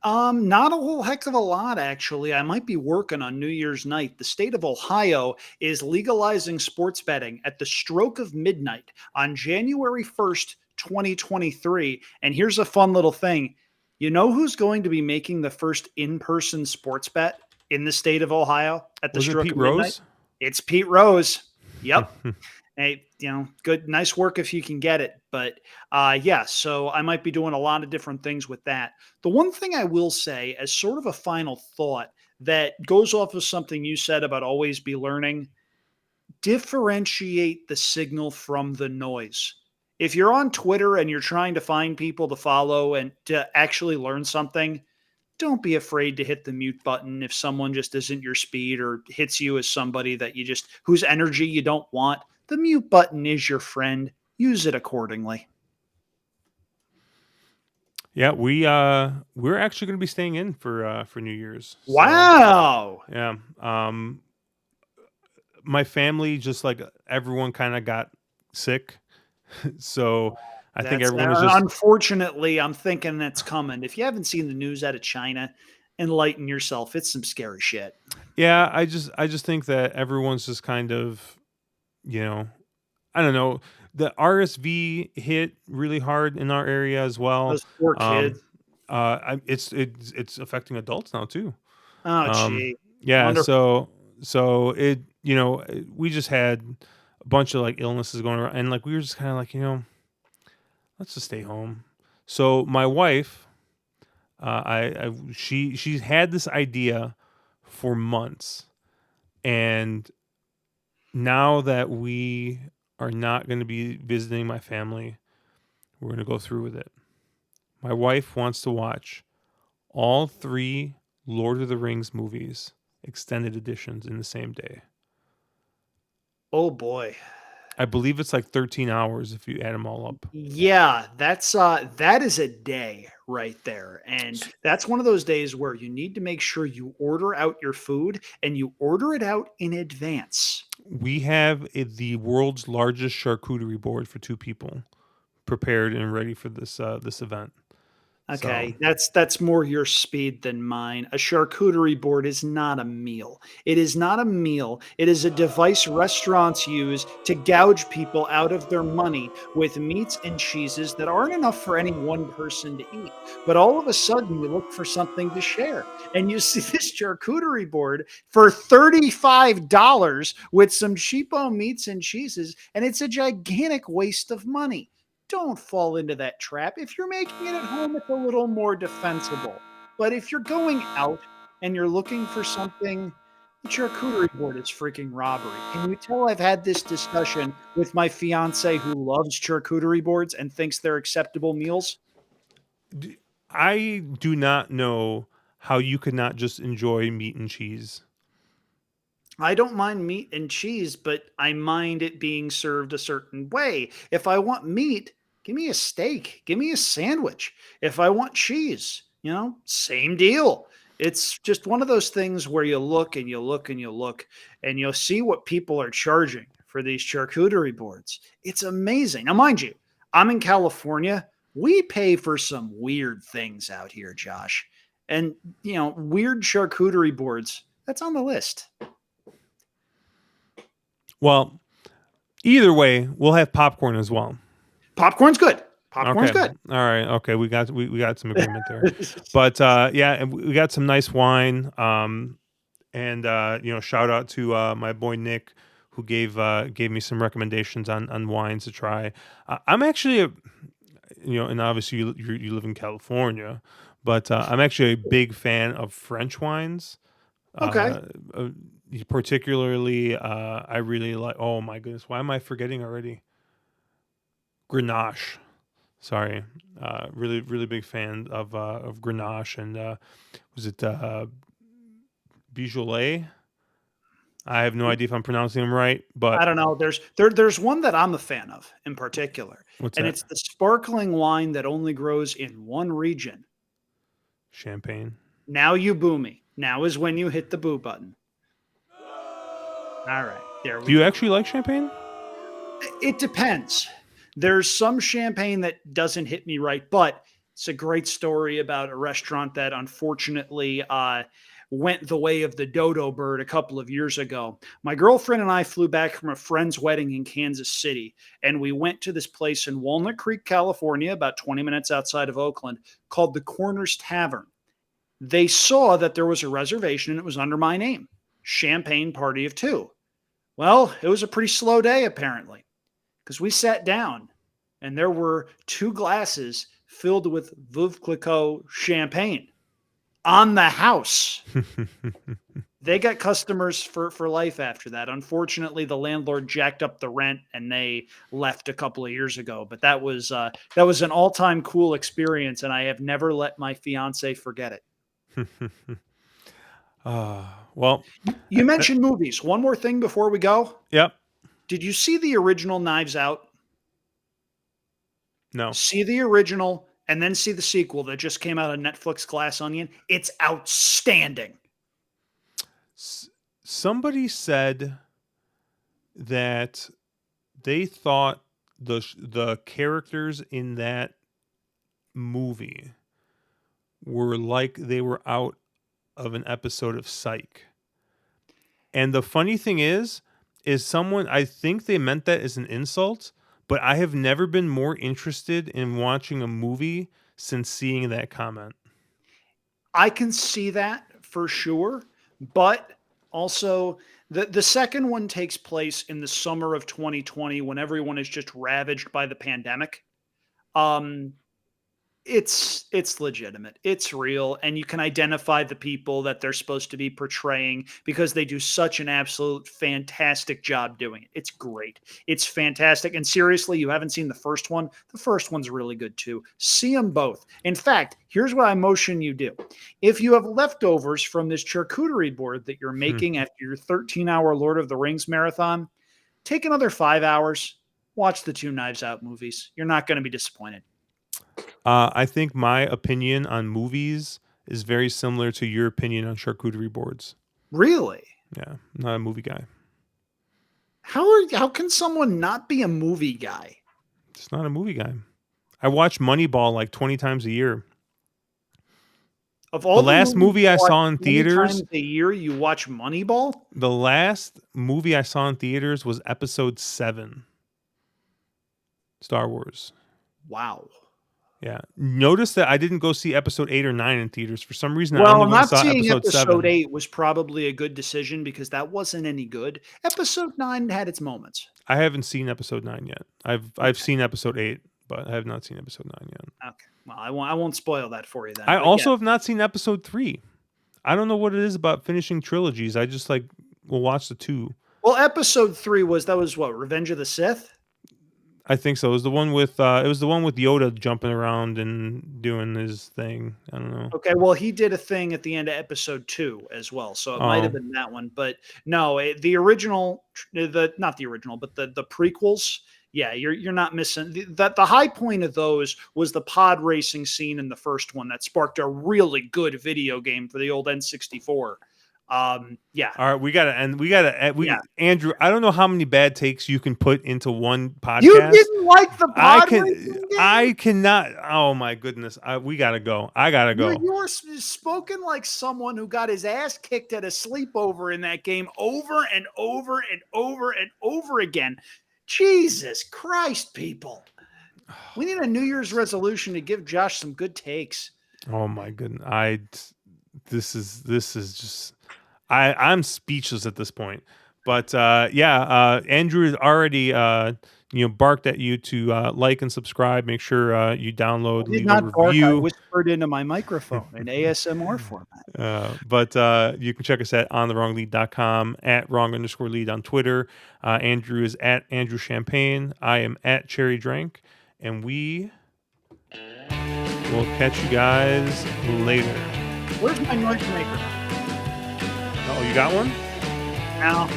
Not a whole heck of a lot, actually. I might be working on New Year's night. The state of Ohio is legalizing sports betting at the stroke of midnight on January 1st, 2023. And here's a fun little thing. You know who's going to be making the first in-person sports bet in the state of Ohio at the Wasn't it stroke Pete of midnight? Rose? It's Pete Rose. Yep. Hey, good, nice work if you can get it. But yeah, so I might be doing a lot of different things with that. The one thing I will say, as sort of a final thought that goes off of something you said about always be learning, differentiate the signal from the noise. If you're on Twitter and you're trying to find people to follow and to actually learn something, don't be afraid to hit the mute button if someone just isn't your speed or hits you as somebody that you just whose energy you don't want. The mute button is your friend. Use it accordingly. Yeah, we're actually going to be staying in for New Year's. So Wow. yeah, my family, just like everyone, kind of got sick. So I think That's everyone is just, unfortunately, I'm thinking that's coming. If you haven't seen the news out of China, enlighten yourself. It's some scary shit. yeah. I just think that everyone's just kind of, you know, I don't know. The RSV hit really hard in our area as well. Those poor Um, kids. it's affecting adults now too. Oh, Um, gee. yeah, Wonderful. so it, we just had a bunch of like illnesses going around, and like we were just kind of like, let's just stay home. So my wife, she's had this idea for months, and now that we are not going to be visiting my family, we're going to go through with it. My wife wants to watch all three Lord of the Rings movies, extended editions, in the same day. Oh boy. I believe it's like 13 hours if you add them all up. Yeah, that is a day right there. And that's one of those days where you need to make sure you order out your food and you order it out in advance. We have the world's largest charcuterie board for two people, prepared and ready for this event. So Okay, that's more your speed than mine. A charcuterie board is not a meal. It is not a meal. It is a device restaurants use to gouge people out of their money with meats and cheeses that aren't enough for any one person to eat. But all of a sudden, you look for something to share, and you see this charcuterie board for $35 with some cheapo meats and cheeses, and it's a gigantic waste of money. Don't fall into that trap. If you're making it at home, it's a little more defensible. But if you're going out and you're looking for something, the charcuterie board is freaking robbery. Can you tell I've had this discussion with my fiance who loves charcuterie boards and thinks they're acceptable meals? I do not know how you could not just enjoy meat and cheese. I don't mind meat and cheese, but I mind it being served a certain way. If I want meat, give me a steak, give me a sandwich. If I want cheese, same deal. It's just one of those things where you look and you look and you look and you'll see what people are charging for these charcuterie boards. It's amazing. Now, mind you, I'm in California. We pay for some weird things out here, Josh. And, weird charcuterie boards, that's on the list. Well, either way, we'll have popcorn as well. Popcorn's good. Popcorn's Okay. good. All right. Okay. We got some agreement there. But yeah, and we got some nice wine. And shout out to my boy Nick, who gave me some recommendations on wines to try. I'm actually and obviously you live in California, but I'm actually a big fan of French wines. Okay. Uh, Particularly, I really like. Oh my goodness, why am I forgetting already? Grenache. Sorry, really really big fan of Grenache, and was it Beaujolais? I have no idea if I'm pronouncing them right, I but don't know. There's one that I'm a fan of in particular, what's and that? it's the sparkling wine that only grows in one region. Champagne. Now you boo me. Now is when you hit the boo button. All right, there Do we you go. actually like champagne? It depends. There's some champagne that doesn't hit me right, but it's a great story about a restaurant that unfortunately went the way of the dodo bird a couple of years ago. My girlfriend and I flew back from a friend's wedding in Kansas City, and we went to this place in Walnut Creek, California, about 20 minutes outside of Oakland, called the Corners Tavern. They saw that there was a reservation and it was under my name, Champagne Party of Two. Well, it was a pretty slow day, apparently, because we sat down and there were two glasses filled with Veuve Clicquot champagne on the house. They got customers for life after that. Unfortunately, the landlord jacked up the rent and they left a couple of years ago. But that was an all time cool experience, and I have never let my fiance forget it. Well, You mentioned movies. One more thing before we go. yep. Did you see the original Knives Out? No. See the original and then see the sequel that just came out on Netflix, Glass Onion. It's outstanding. Somebody said that they thought the characters in that movie were like they were out of an episode of Psych. And the funny thing is someone, I think they meant that as an insult, but I have never been more interested in watching a movie since seeing that comment. I can see that for sure, but also the second one takes place in the summer of 2020 when everyone is just ravaged by the pandemic. Um, it's legitimate. It's real, and you can identify the people that they're supposed to be portraying because they do such an absolute fantastic job doing it. It's great. It's fantastic. And seriously, you haven't seen the first one? The first one's really good too. See them both. In fact, here's what I motion you do. If you have leftovers from this charcuterie board that you're making after your 13-hour Lord of the Rings marathon, take another 5 hours, watch the two Knives Out movies. You're not going to be disappointed. I think my opinion on movies is very similar to your opinion on charcuterie boards. Really? Yeah, I'm not a movie guy. How can someone not be a movie guy? Just not a movie guy. I watch Moneyball like 20 times a year. Of all the last movie I saw in theaters, times a year you watch Moneyball? The last movie I saw in theaters was Episode 7, Star Wars. Wow. Yeah. Notice that I didn't go see Episode 8 or 9 in theaters. For some reason, I Well, only went and not saw seeing Episode 7. Episode 8 was probably a good decision because that wasn't any good. Episode 9 had its moments. I haven't seen Episode 9 yet. I've seen Episode 8, but I have not seen Episode 9 yet. Okay. Well, I won't spoil that for you then. I also have not seen Episode 3. I don't know what it is about finishing trilogies. I just will watch the 2. Well, Episode 3 was what, Revenge of the Sith? I think so. It was the one with Yoda jumping around and doing his thing. I don't know. Okay, well, he did a thing at the end of Episode 2 as well, so it might have been that one. But no, the original, not the original, but the prequels. Yeah, you're not missing. The high point of those was the pod racing scene in the first one that sparked a really good video game for the old N64. Yeah. All right, we gotta end. Andrew, I don't know how many bad takes you can put into one podcast. You didn't like the pod racing game? I cannot. Oh my goodness. We gotta go. I gotta go. You were spoken like someone who got his ass kicked at a sleepover in that game over and over and over and over again. Jesus Christ, people. We need a New Year's resolution to give Josh some good takes. Oh my goodness. This is just I'm speechless at this point. But Andrew has already barked at you to like and subscribe. Make sure you download, leave a review. I whispered into my microphone in ASMR format. But you can check us at ontherwronglead.com, at wrong_lead on Twitter. Andrew is at Andrew Champagne. I am at Cherry Drank. And we will catch you guys later. Where's my noise maker? Oh, you got one? No.